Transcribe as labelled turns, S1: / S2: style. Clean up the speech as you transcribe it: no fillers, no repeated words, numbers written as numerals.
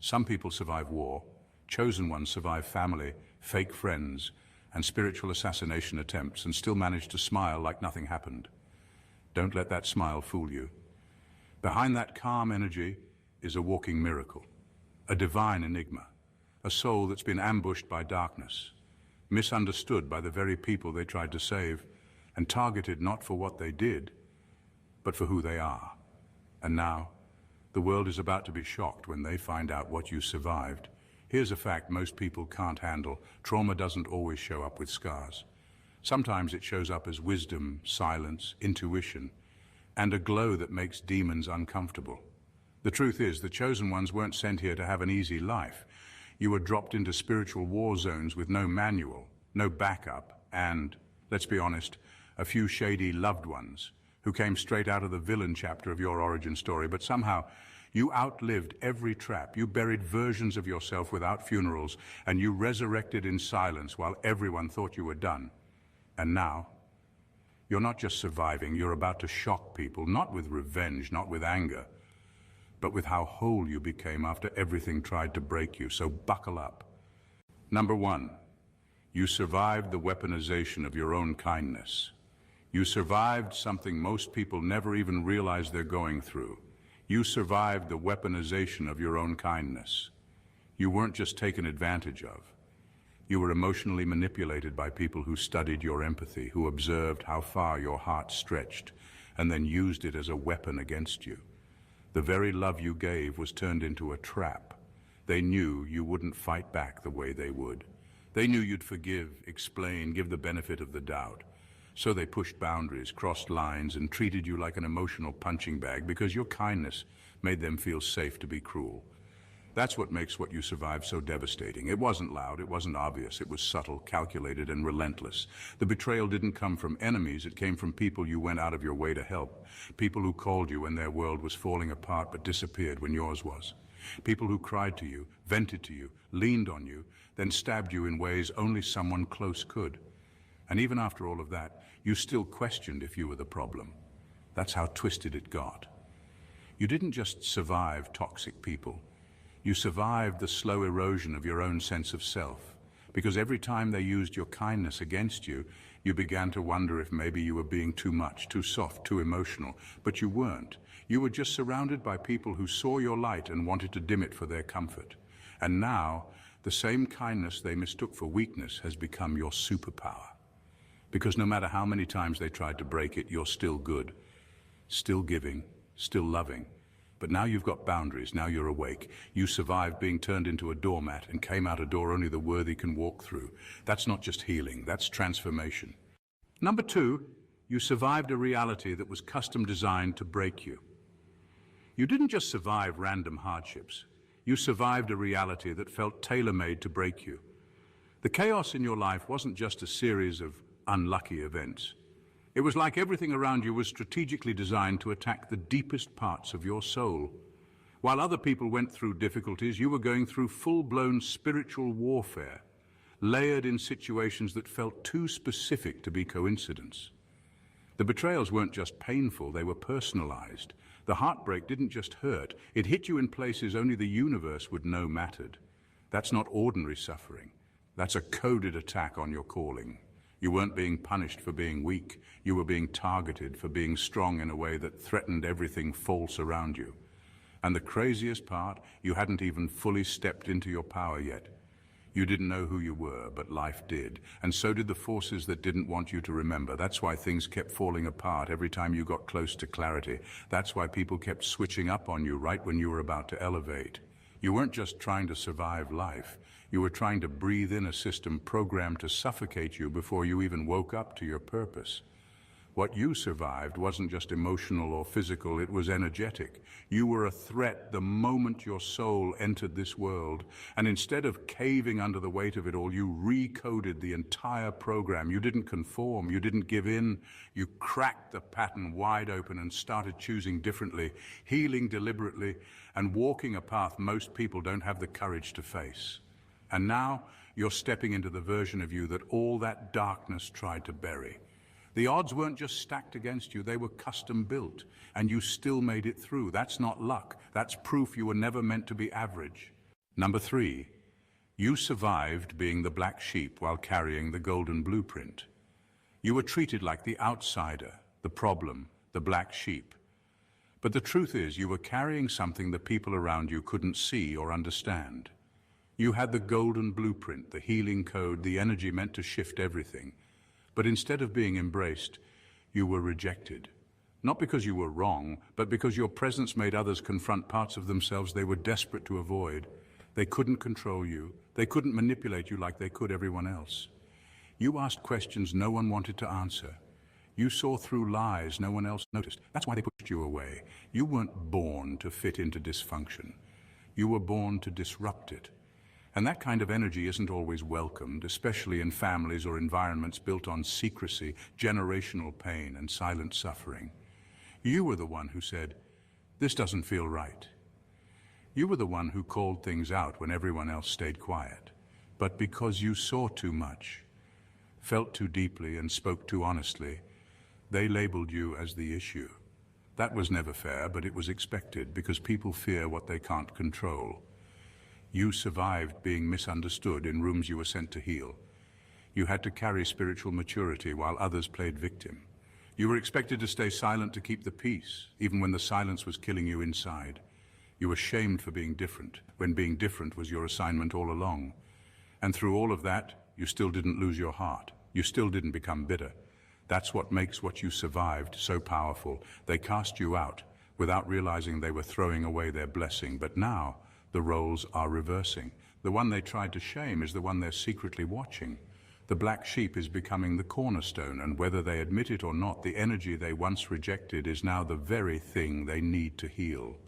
S1: Some people survive war, chosen ones survive family, fake friends, and spiritual assassination attempts and still manage to smile like nothing happened. Don't let that smile fool you. Behind that calm energy is a walking miracle, a divine enigma, a soul that's been ambushed by darkness, misunderstood by the very people they tried to save, and targeted not for what they did, but for who they are. And now, the world is about to be shocked when they find out what you survived. Here's a fact most people can't handle. Trauma doesn't always show up with scars. Sometimes it shows up as wisdom, silence, intuition, and a glow that makes demons uncomfortable. The truth is, the chosen ones weren't sent here to have an easy life. You were dropped into spiritual war zones with no manual, no backup, and, let's be honest, a few shady loved ones who came straight out of the villain chapter of your origin story, but somehow you outlived every trap. You buried versions of yourself without funerals, and you resurrected in silence while everyone thought you were done. And now, you're not just surviving, you're about to shock people, not with revenge, not with anger, but with how whole you became after everything tried to break you. So buckle up. Number one, you survived the weaponization of your own kindness. You survived something most people never even realize they're going through. You survived the weaponization of your own kindness. You weren't just taken advantage of. You were emotionally manipulated by people who studied your empathy, who observed how far your heart stretched, and then used it as a weapon against you. The very love you gave was turned into a trap. They knew you wouldn't fight back the way they would. They knew you'd forgive, explain, give the benefit of the doubt. So they pushed boundaries, crossed lines, and treated you like an emotional punching bag because your kindness made them feel safe to be cruel. That's what makes what you survived so devastating. It wasn't loud, it wasn't obvious, it was subtle, calculated, and relentless. The betrayal didn't come from enemies, it came from people you went out of your way to help. People who called you when their world was falling apart but disappeared when yours was. People who cried to you, vented to you, leaned on you, then stabbed you in ways only someone close could. And even after all of that, you still questioned if you were the problem. That's how twisted it got. You didn't just survive toxic people. You survived the slow erosion of your own sense of self. Because every time they used your kindness against you, you began to wonder if maybe you were being too much, too soft, too emotional. But you weren't. You were just surrounded by people who saw your light and wanted to dim it for their comfort. And now, the same kindness they mistook for weakness has become your superpower. Because no matter how many times they tried to break it, you're still good, still giving, still loving. But now you've got boundaries, now you're awake. You survived being turned into a doormat and came out a door only the worthy can walk through. That's not just healing, that's transformation. Number two, you survived a reality that was custom designed to break you. You didn't just survive random hardships. You survived a reality that felt tailor-made to break you. The chaos in your life wasn't just a series of unlucky events. It was like everything around you was strategically designed to attack the deepest parts of your soul. While other people went through difficulties, you were going through full-blown spiritual warfare, layered in situations that felt too specific to be coincidence. The betrayals weren't just painful, they were personalized. The heartbreak didn't just hurt, it hit you in places only the universe would know mattered. That's not ordinary suffering. That's a coded attack on your calling. You weren't being punished for being weak. You were being targeted for being strong in a way that threatened everything false around you. And the craziest part, you hadn't even fully stepped into your power yet. You didn't know who you were, but life did. And so did the forces that didn't want you to remember. That's why things kept falling apart every time you got close to clarity. That's why people kept switching up on you right when you were about to elevate. You weren't just trying to survive life. You were trying to breathe in a system programmed to suffocate you before you even woke up to your purpose. What you survived wasn't just emotional or physical, it was energetic. You were a threat the moment your soul entered this world. And instead of caving under the weight of it all, you recoded the entire program. You didn't conform, you didn't give in. You cracked the pattern wide open and started choosing differently, healing deliberately, and walking a path most people don't have the courage to face. And now you're stepping into the version of you that all that darkness tried to bury. The odds weren't just stacked against you, they were custom built, and you still made it through. That's not luck, that's proof you were never meant to be average. Number 3. You survived being the black sheep while carrying the golden blueprint. You were treated like the outsider, the problem, the black sheep. But the truth is, you were carrying something the people around you couldn't see or understand. You had the golden blueprint, the healing code, the energy meant to shift everything. But instead of being embraced, you were rejected. Not because you were wrong, but because your presence made others confront parts of themselves they were desperate to avoid. They couldn't control you. They couldn't manipulate you like they could everyone else. You asked questions no one wanted to answer. You saw through lies no one else noticed. That's why they pushed you away. You weren't born to fit into dysfunction. You were born to disrupt it. And that kind of energy isn't always welcomed, especially in families or environments built on secrecy, generational pain, and silent suffering. You were the one who said, "This doesn't feel right." You were the one who called things out when everyone else stayed quiet. But because you saw too much, felt too deeply, and spoke too honestly, they labeled you as the issue. That was never fair, but it was expected because people fear what they can't control. You survived being misunderstood in rooms you were sent to heal. You had to carry spiritual maturity while others played victim. You were expected to stay silent to keep the peace, even when the silence was killing you inside. You were shamed for being different, when being different was your assignment all along. And through all of that, you still didn't lose your heart. You still didn't become bitter. That's what makes what you survived so powerful. They cast you out without realizing they were throwing away their blessing. But now, the roles are reversing. The one they tried to shame is the one they're secretly watching. The black sheep is becoming the cornerstone, and whether they admit it or not, the energy they once rejected is now the very thing they need to heal.